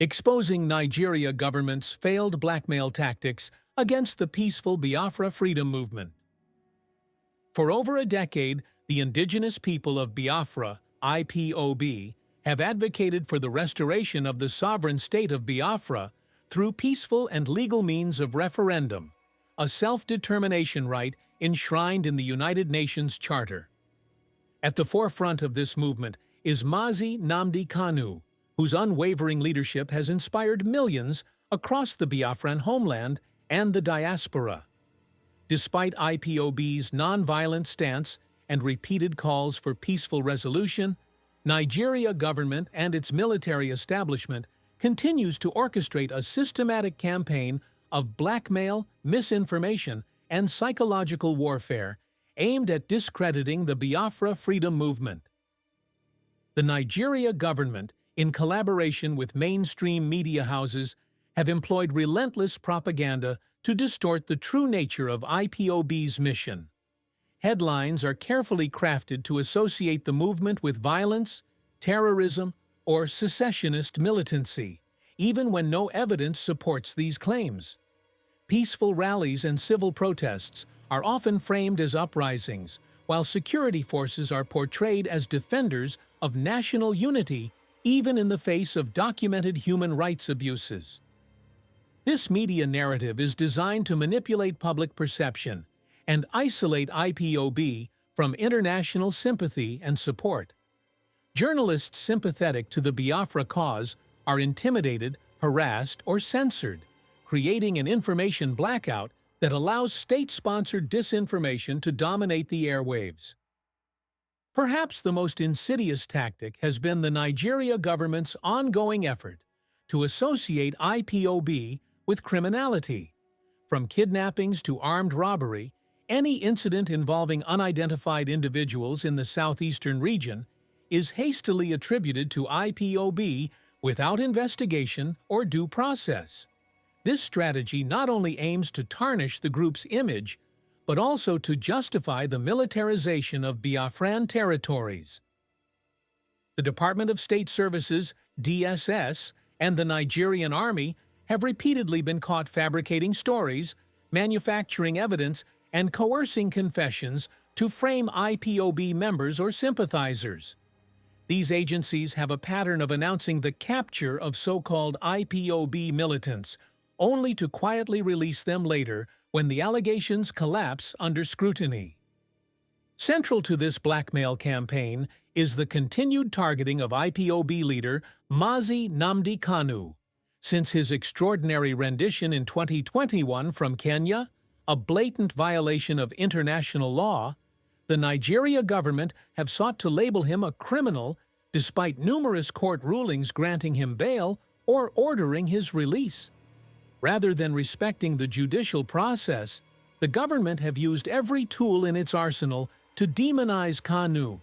exposing Nigeria government's failed blackmail tactics against the peaceful Biafra freedom movement. For over a decade, the indigenous people of Biafra, IPOB, have advocated for the restoration of the sovereign state of Biafra through peaceful and legal means of referendum, a self-determination right enshrined in the United Nations Charter. At the forefront of this movement is Mazi Nnamdi Kanu, whose unwavering leadership has inspired millions across the Biafran homeland and the diaspora. Despite IPOB's nonviolent stance and repeated calls for peaceful resolution, Nigeria government and its military establishment continues to orchestrate a systematic campaign of blackmail, misinformation, and psychological warfare aimed at discrediting the Biafra freedom movement. The Nigeria government, in collaboration with mainstream media houses, have employed relentless propaganda to distort the true nature of IPOB's mission. Headlines are carefully crafted to associate the movement with violence, terrorism, or secessionist militancy, even when no evidence supports these claims. Peaceful rallies and civil protests are often framed as uprisings, while security forces are portrayed as defenders of national unity, even in the face of documented human rights abuses. This media narrative is designed to manipulate public perception and isolate IPOB from international sympathy and support. Journalists sympathetic to the Biafra cause are intimidated, harassed, or censored, creating an information blackout that allows state-sponsored disinformation to dominate the airwaves. Perhaps the most insidious tactic has been the Nigeria government's ongoing effort to associate IPOB with criminality. From kidnappings to armed robbery, any incident involving unidentified individuals in the southeastern region is hastily attributed to IPOB without investigation or due process. This strategy not only aims to tarnish the group's image, but also to justify the militarization of Biafran territories. The Department of State Services, DSS, and the Nigerian Army have repeatedly been caught fabricating stories, manufacturing evidence, and coercing confessions to frame IPOB members or sympathizers. These agencies have a pattern of announcing the capture of so-called IPOB militants, only to quietly release them later when the allegations collapse under scrutiny. Central to this blackmail campaign is the continued targeting of IPOB leader Mazi Nnamdi Kanu. Since his extraordinary rendition in 2021 from Kenya, a blatant violation of international law, the Nigeria government have sought to label him a criminal despite numerous court rulings granting him bail or ordering his release. Rather than respecting the judicial process, the government have used every tool in its arsenal to demonize Kanu,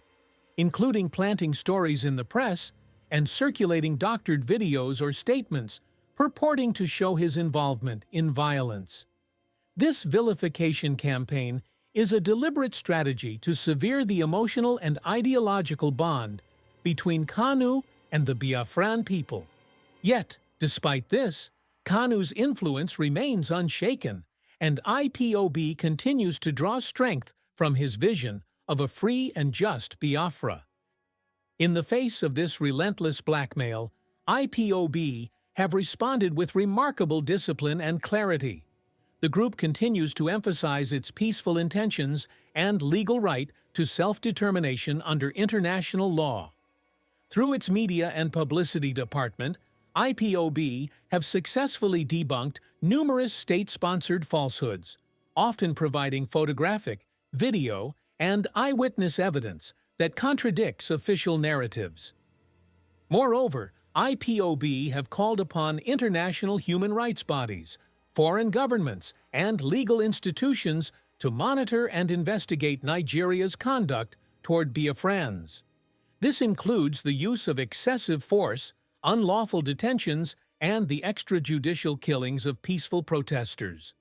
including planting stories in the press and circulating doctored videos or statements purporting to show his involvement in violence. This vilification campaign is a deliberate strategy to sever the emotional and ideological bond between Kanu and the Biafran people. Yet, despite this, Kanu's influence remains unshaken, and IPOB continues to draw strength from his vision of a free and just Biafra. In the face of this relentless blackmail, IPOB have responded with remarkable discipline and clarity. The group continues to emphasize its peaceful intentions and legal right to self-determination under international law. Through its media and publicity department, IPOB have successfully debunked numerous state-sponsored falsehoods, often providing photographic, video, and eyewitness evidence that contradicts official narratives. Moreover, IPOB have called upon international human rights bodies, foreign governments, and legal institutions to monitor and investigate Nigeria's conduct toward Biafrans. This includes the use of excessive force, unlawful detentions, and the extrajudicial killings of peaceful protesters.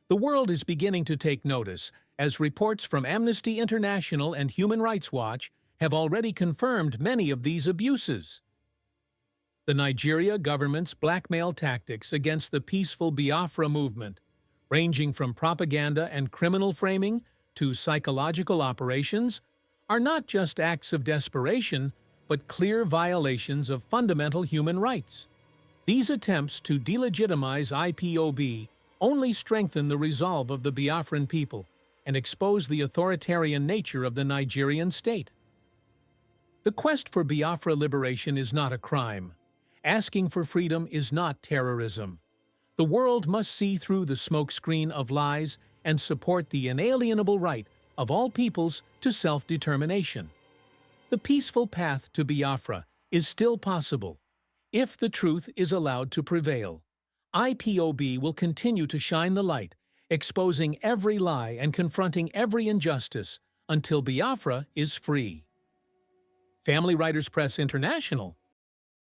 The world is beginning to take notice, as reports from Amnesty International and Human Rights Watch have already confirmed many of these abuses. the Nigeria government's blackmail tactics against the peaceful Biafra movement, ranging from propaganda and criminal framing to psychological operations, are not just acts of desperation, but clear violations of fundamental human rights. These attempts to delegitimize IPOB only strengthen the resolve of the Biafran people and expose the authoritarian nature of the Nigerian state. The quest for Biafra liberation is not a crime. Asking for freedom is not terrorism. The world must see through the smokescreen of lies and support the inalienable right of all peoples to self-determination. The peaceful path to Biafra is still possible if the truth is allowed to prevail. IPOB will continue to shine the light, exposing every lie and confronting every injustice until Biafra is free. Family Writers Press International